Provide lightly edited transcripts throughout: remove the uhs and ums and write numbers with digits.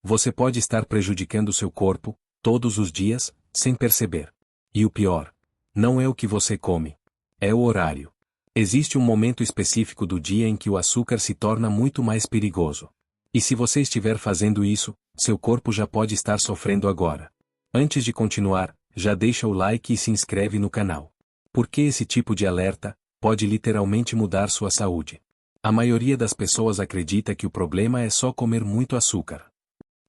Você pode estar prejudicando seu corpo, todos os dias, sem perceber. E o pior, não é o que você come. É o horário. Existe um momento específico do dia em que o açúcar se torna muito mais perigoso. E se você estiver fazendo isso, seu corpo já pode estar sofrendo agora. Antes de continuar, já deixa o like e se inscreve no canal. Porque esse tipo de alerta pode literalmente mudar sua saúde. A maioria das pessoas acredita que o problema é só comer muito açúcar.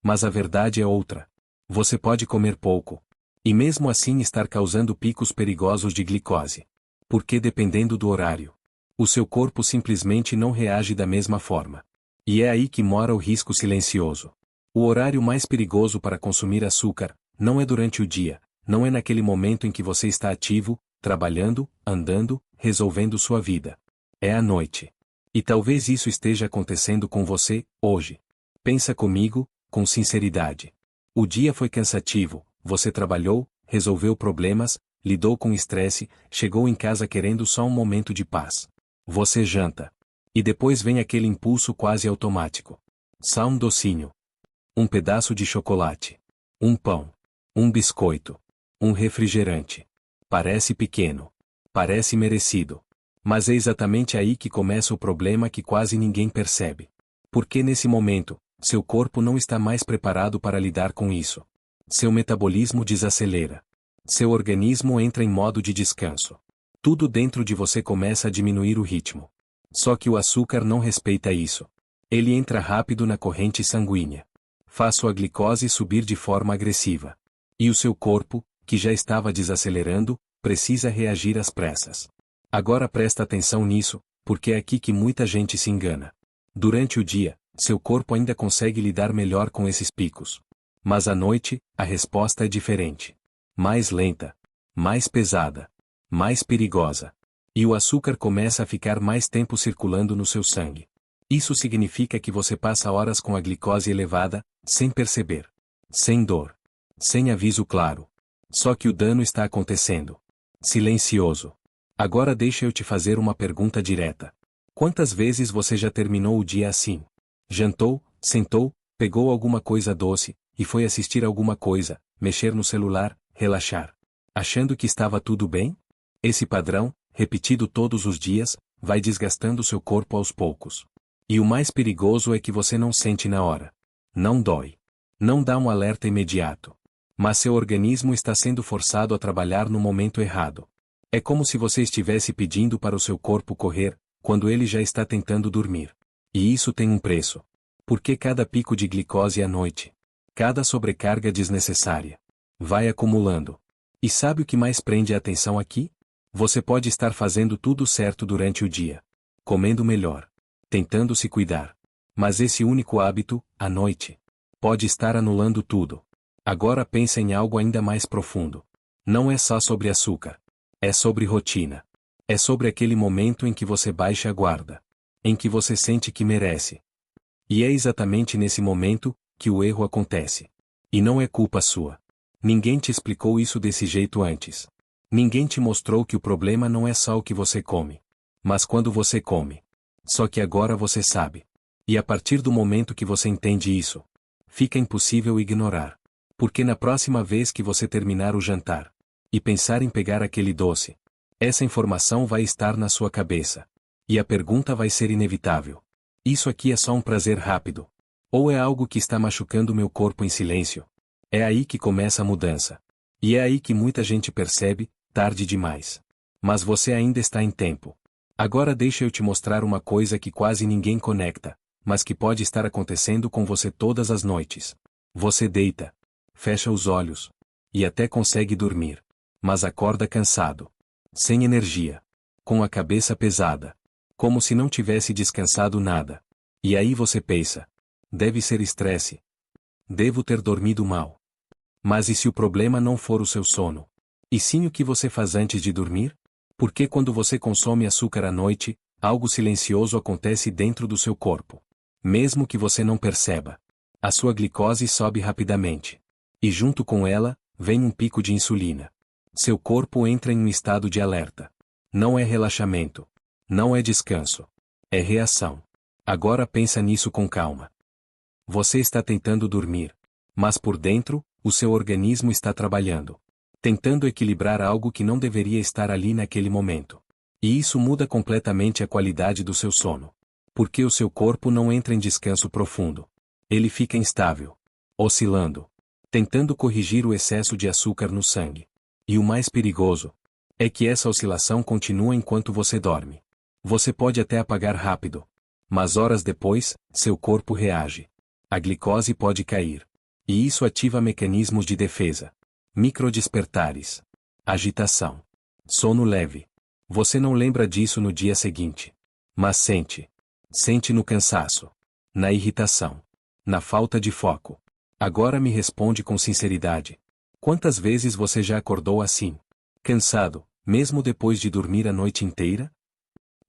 Mas a verdade é outra. Você pode comer pouco. E mesmo assim estar causando picos perigosos de glicose. Porque dependendo do horário, o seu corpo simplesmente não reage da mesma forma. E é aí que mora o risco silencioso. O horário mais perigoso para consumir açúcar não é durante o dia, não é naquele momento em que você está ativo, trabalhando, andando, resolvendo sua vida. É à noite. E talvez isso esteja acontecendo com você, hoje. Pensa comigo, com sinceridade. O dia foi cansativo, você trabalhou, resolveu problemas, lidou com estresse, chegou em casa querendo só um momento de paz. Você janta. E depois vem aquele impulso quase automático. Só um docinho. Um pedaço de chocolate. Um pão. Um biscoito. Um refrigerante. Parece pequeno. Parece merecido. Mas é exatamente aí que começa o problema que quase ninguém percebe. Porque nesse momento, seu corpo não está mais preparado para lidar com isso. Seu metabolismo desacelera. Seu organismo entra em modo de descanso. Tudo dentro de você começa a diminuir o ritmo. Só que o açúcar não respeita isso. Ele entra rápido na corrente sanguínea. Faz sua glicose subir de forma agressiva. E o seu corpo, que já estava desacelerando, precisa reagir às pressas. Agora presta atenção nisso, porque é aqui que muita gente se engana. Durante o dia, seu corpo ainda consegue lidar melhor com esses picos. Mas à noite, a resposta é diferente. Mais lenta. Mais pesada. Mais perigosa. E o açúcar começa a ficar mais tempo circulando no seu sangue. Isso significa que você passa horas com a glicose elevada, sem perceber. Sem dor. Sem aviso claro. Só que o dano está acontecendo. Silencioso. Agora deixa eu te fazer uma pergunta direta. Quantas vezes você já terminou o dia assim? Jantou, sentou, pegou alguma coisa doce, e foi assistir alguma coisa, mexer no celular, relaxar. Achando que estava tudo bem? Esse padrão, repetido todos os dias, vai desgastando seu corpo aos poucos. E o mais perigoso é que você não sente na hora. Não dói. Não dá um alerta imediato. Mas seu organismo está sendo forçado a trabalhar no momento errado. É como se você estivesse pedindo para o seu corpo correr, quando ele já está tentando dormir. E isso tem um preço. Porque cada pico de glicose à noite, cada sobrecarga desnecessária, vai acumulando. E sabe o que mais prende a atenção aqui? Você pode estar fazendo tudo certo durante o dia. Comendo melhor. Tentando se cuidar. Mas esse único hábito, à noite, pode estar anulando tudo. Agora pensa em algo ainda mais profundo. Não é só sobre açúcar. É sobre rotina. É sobre aquele momento em que você baixa a guarda. Em que você sente que merece. E é exatamente nesse momento que o erro acontece. E não é culpa sua. Ninguém te explicou isso desse jeito antes. Ninguém te mostrou que o problema não é só o que você come. Mas quando você come. Só que agora você sabe. E a partir do momento que você entende isso, fica impossível ignorar. Porque na próxima vez que você terminar o jantar, e pensar em pegar aquele doce, essa informação vai estar na sua cabeça. E a pergunta vai ser inevitável. Isso aqui é só um prazer rápido? Ou é algo que está machucando meu corpo em silêncio? É aí que começa a mudança. E é aí que muita gente percebe, tarde demais. Mas você ainda está em tempo. Agora deixa eu te mostrar uma coisa que quase ninguém conecta, mas que pode estar acontecendo com você todas as noites. Você deita, fecha os olhos, e até consegue dormir. Mas acorda cansado. Sem energia. Com a cabeça pesada. Como se não tivesse descansado nada. E aí você pensa. Deve ser estresse. Devo ter dormido mal. Mas e se o problema não for o seu sono? E sim o que você faz antes de dormir? Porque quando você consome açúcar à noite, algo silencioso acontece dentro do seu corpo. Mesmo que você não perceba. A sua glicose sobe rapidamente. E junto com ela, vem um pico de insulina. Seu corpo entra em um estado de alerta. Não é relaxamento. Não é descanso. É reação. Agora pensa nisso com calma. Você está tentando dormir. Mas por dentro, o seu organismo está trabalhando. Tentando equilibrar algo que não deveria estar ali naquele momento. E isso muda completamente a qualidade do seu sono. Porque o seu corpo não entra em descanso profundo. Ele fica instável. Oscilando. Tentando corrigir o excesso de açúcar no sangue. E o mais perigoso é que essa oscilação continua enquanto você dorme. Você pode até apagar rápido. Mas horas depois, seu corpo reage. A glicose pode cair. E isso ativa mecanismos de defesa. Microdespertares. Agitação. Sono leve. Você não lembra disso no dia seguinte. Mas sente. Sente no cansaço. Na irritação. Na falta de foco. Agora me responde com sinceridade. Quantas vezes você já acordou assim? Cansado, mesmo depois de dormir a noite inteira?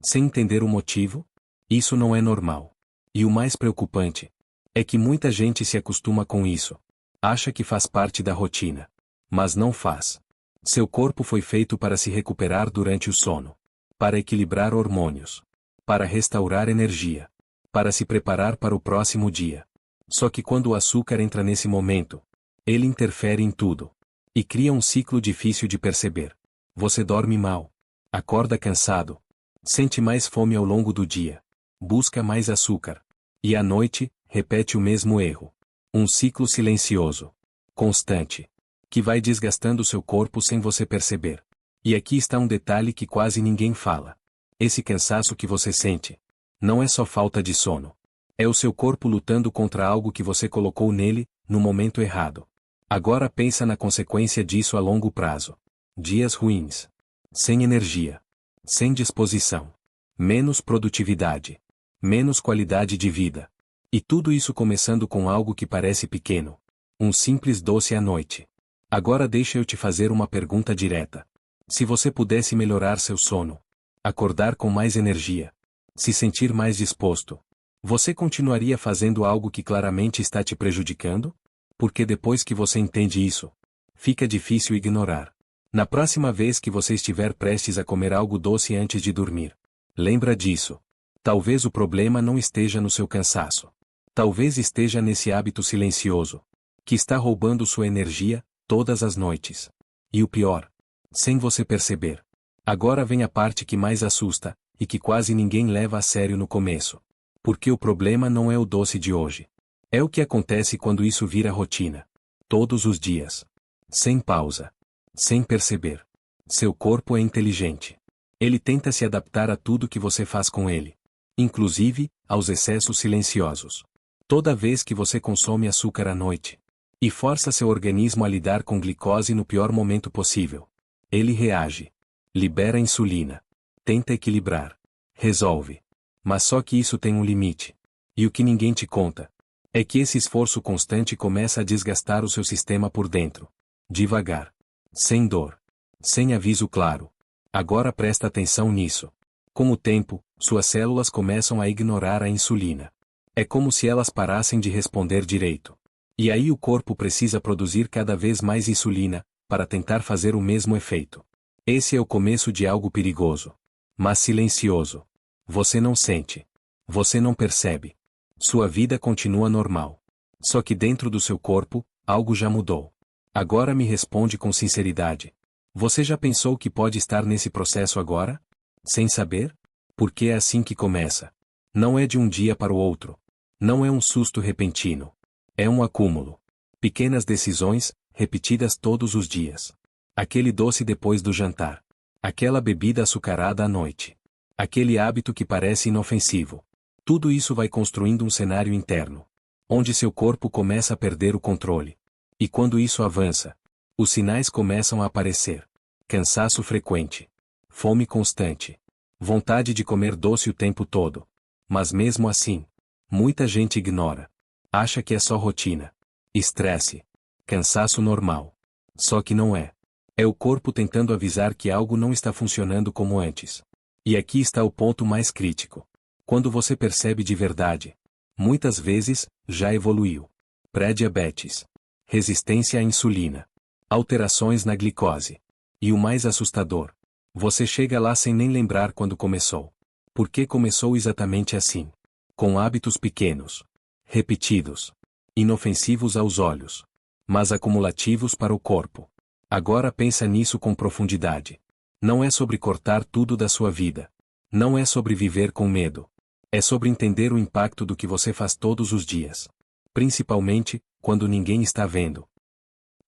Sem entender o motivo? Isso não é normal. E o mais preocupante é que muita gente se acostuma com isso. Acha que faz parte da rotina. Mas não faz. Seu corpo foi feito para se recuperar durante o sono. Para equilibrar hormônios. Para restaurar energia. Para se preparar para o próximo dia. Só que quando o açúcar entra nesse momento, ele interfere em tudo. E cria um ciclo difícil de perceber. Você dorme mal. Acorda cansado. Sente mais fome ao longo do dia. Busca mais açúcar. E à noite, repete o mesmo erro. Um ciclo silencioso. Constante. Que vai desgastando seu corpo sem você perceber. E aqui está um detalhe que quase ninguém fala. Esse cansaço que você sente não é só falta de sono. É o seu corpo lutando contra algo que você colocou nele, no momento errado. Agora pensa na consequência disso a longo prazo. Dias ruins. Sem energia. Sem disposição. Menos produtividade. Menos qualidade de vida. E tudo isso começando com algo que parece pequeno. Um simples doce à noite. Agora deixa eu te fazer uma pergunta direta. Se você pudesse melhorar seu sono, acordar com mais energia, se sentir mais disposto, você continuaria fazendo algo que claramente está te prejudicando? Porque depois que você entende isso, fica difícil ignorar. Na próxima vez que você estiver prestes a comer algo doce antes de dormir, lembra disso. Talvez o problema não esteja no seu cansaço. Talvez esteja nesse hábito silencioso, que está roubando sua energia, todas as noites. E o pior, sem você perceber. Agora vem a parte que mais assusta, e que quase ninguém leva a sério no começo. Porque o problema não é o doce de hoje. É o que acontece quando isso vira rotina. Todos os dias. Sem pausa. Sem perceber. Seu corpo é inteligente. Ele tenta se adaptar a tudo que você faz com ele. Inclusive, aos excessos silenciosos. Toda vez que você consome açúcar à noite, e força seu organismo a lidar com glicose no pior momento possível, ele reage. Libera insulina. Tenta equilibrar. Resolve. Mas só que isso tem um limite. E o que ninguém te conta é que esse esforço constante começa a desgastar o seu sistema por dentro. Devagar. Sem dor. Sem aviso claro. Agora presta atenção nisso. Com o tempo, suas células começam a ignorar a insulina. É como se elas parassem de responder direito. E aí o corpo precisa produzir cada vez mais insulina, para tentar fazer o mesmo efeito. Esse é o começo de algo perigoso. Mas silencioso. Você não sente. Você não percebe. Sua vida continua normal. Só que dentro do seu corpo, algo já mudou. Agora me responde com sinceridade. Você já pensou que pode estar nesse processo agora? Sem saber? Porque é assim que começa. Não é de um dia para o outro. Não é um susto repentino. É um acúmulo. Pequenas decisões, repetidas todos os dias. Aquele doce depois do jantar. Aquela bebida açucarada à noite. Aquele hábito que parece inofensivo. Tudo isso vai construindo um cenário interno, onde seu corpo começa a perder o controle. E quando isso avança, os sinais começam a aparecer. Cansaço frequente. Fome constante. Vontade de comer doce o tempo todo. Mas mesmo assim, muita gente ignora. Acha que é só rotina. Estresse. Cansaço normal. Só que não é. É o corpo tentando avisar que algo não está funcionando como antes. E aqui está o ponto mais crítico. Quando você percebe de verdade, muitas vezes, já evoluiu. Pré-diabetes. Resistência à insulina. Alterações na glicose. E o mais assustador. Você chega lá sem nem lembrar quando começou. Porque começou exatamente assim. Com hábitos pequenos. repetidos, inofensivos aos olhos, mas acumulativos para o corpo. Agora pensa nisso com profundidade. Não é sobre cortar tudo da sua vida. Não é sobre viver com medo. É sobre entender o impacto do que você faz todos os dias. Principalmente, quando ninguém está vendo.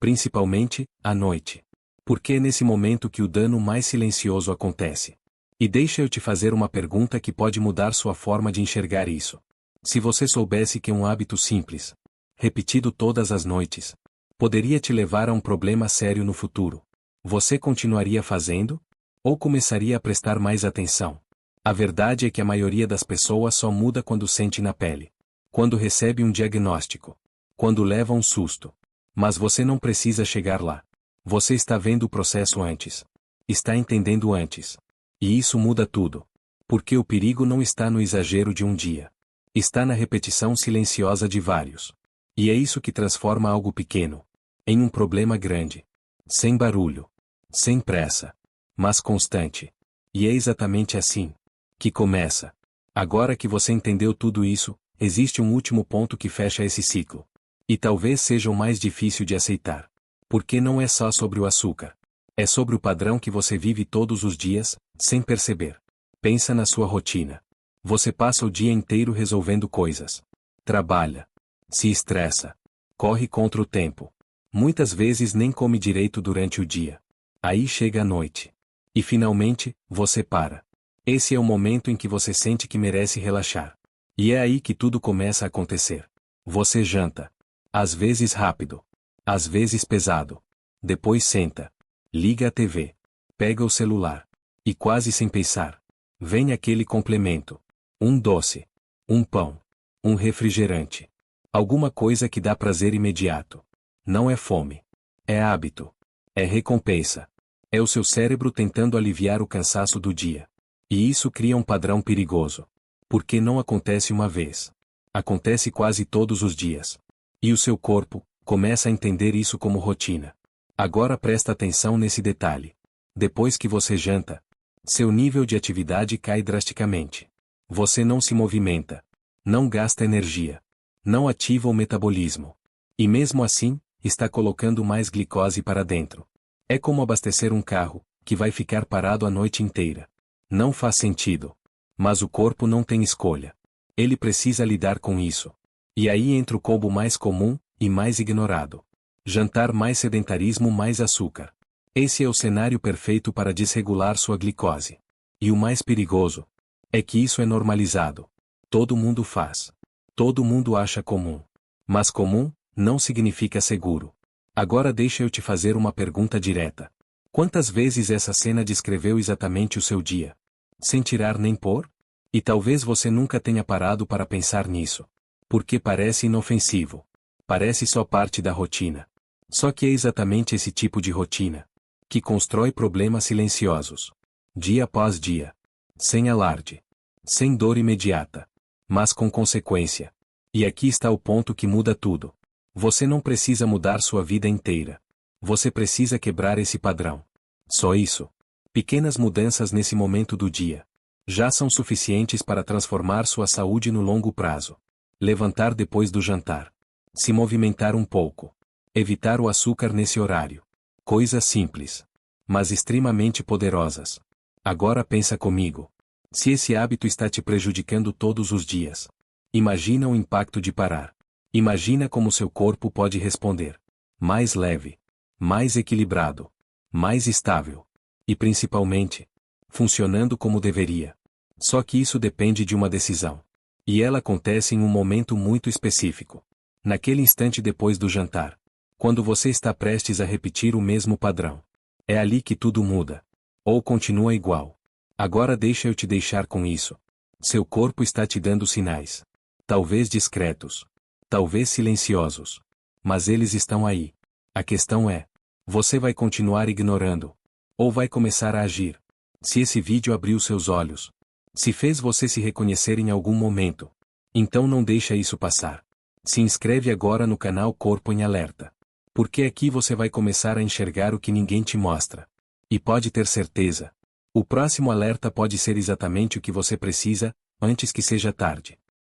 Principalmente, à noite. Porque é nesse momento que o dano mais silencioso acontece. E deixa eu te fazer uma pergunta que pode mudar sua forma de enxergar isso. Se você soubesse que um hábito simples, repetido todas as noites, poderia te levar a um problema sério no futuro, você continuaria fazendo? Ou começaria a prestar mais atenção? A verdade é que a maioria das pessoas só muda quando sente na pele. Quando recebe um diagnóstico. Quando leva um susto. Mas você não precisa chegar lá. Você está vendo o processo antes. Está entendendo antes. E isso muda tudo. Porque o perigo não está no exagero de um dia. Está na repetição silenciosa de vários. E é isso que transforma algo pequeno em um problema grande. Sem barulho. Sem pressa. Mas constante. E é exatamente assim que começa. Agora que você entendeu tudo isso, existe um último ponto que fecha esse ciclo. E talvez seja o mais difícil de aceitar. Porque não é só sobre o açúcar. É sobre o padrão que você vive todos os dias, sem perceber. Pensa na sua rotina. Você passa o dia inteiro resolvendo coisas. Trabalha. Se estressa. Corre contra o tempo. Muitas vezes nem come direito durante o dia. Aí chega a noite. E finalmente, você para. Esse é o momento em que você sente que merece relaxar. E é aí que tudo começa a acontecer. Você janta. Às vezes rápido. Às vezes pesado. Depois senta. Liga a TV. Pega o celular. E quase sem pensar. Vem aquele complemento. Um doce. Um pão. Um refrigerante. Alguma coisa que dá prazer imediato. Não é fome. É hábito. É recompensa. É o seu cérebro tentando aliviar o cansaço do dia. E isso cria um padrão perigoso. Porque não acontece uma vez. Acontece quase todos os dias. E o seu corpo começa a entender isso como rotina. Agora presta atenção nesse detalhe. Depois que você janta, seu nível de atividade cai drasticamente. Você não se movimenta. Não gasta energia. Não ativa o metabolismo. E mesmo assim, está colocando mais glicose para dentro. É como abastecer um carro, que vai ficar parado a noite inteira. Não faz sentido. Mas o corpo não tem escolha. Ele precisa lidar com isso. E aí entra o combo mais comum, e mais ignorado. Jantar mais sedentarismo mais açúcar. Esse é o cenário perfeito para desregular sua glicose. E o mais perigoso é que isso é normalizado. Todo mundo faz. Todo mundo acha comum. Mas comum não significa seguro. Agora deixa eu te fazer uma pergunta direta. Quantas vezes essa cena descreveu exatamente o seu dia? Sem tirar nem pôr? E talvez você nunca tenha parado para pensar nisso. Porque parece inofensivo. Parece só parte da rotina. Só que é exatamente esse tipo de rotina que constrói problemas silenciosos. Dia após dia. Sem alarde. Sem dor imediata. Mas com consequência. E aqui está o ponto que muda tudo. Você não precisa mudar sua vida inteira. Você precisa quebrar esse padrão. Só isso. Pequenas mudanças nesse momento do dia já são suficientes para transformar sua saúde no longo prazo. Levantar depois do jantar. Se movimentar um pouco. Evitar o açúcar nesse horário. Coisas simples, mas extremamente poderosas. Agora pensa comigo. Se esse hábito está te prejudicando todos os dias, imagina o impacto de parar. Imagina como seu corpo pode responder. Mais leve. Mais equilibrado. Mais estável. E principalmente, funcionando como deveria. Só que isso depende de uma decisão. E ela acontece em um momento muito específico. Naquele instante depois do jantar. Quando você está prestes a repetir o mesmo padrão. É ali que tudo muda. Ou continua igual. Agora deixa eu te deixar com isso. Seu corpo está te dando sinais. Talvez discretos. Talvez silenciosos. Mas eles estão aí. A questão é: você vai continuar ignorando? Ou vai começar a agir? Se esse vídeo abriu seus olhos, se fez você se reconhecer em algum momento, então não deixa isso passar. Se inscreve agora no canal Corpo em Alerta. Porque aqui você vai começar a enxergar o que ninguém te mostra. E pode ter certeza, o próximo alerta pode ser exatamente o que você precisa, antes que seja tarde.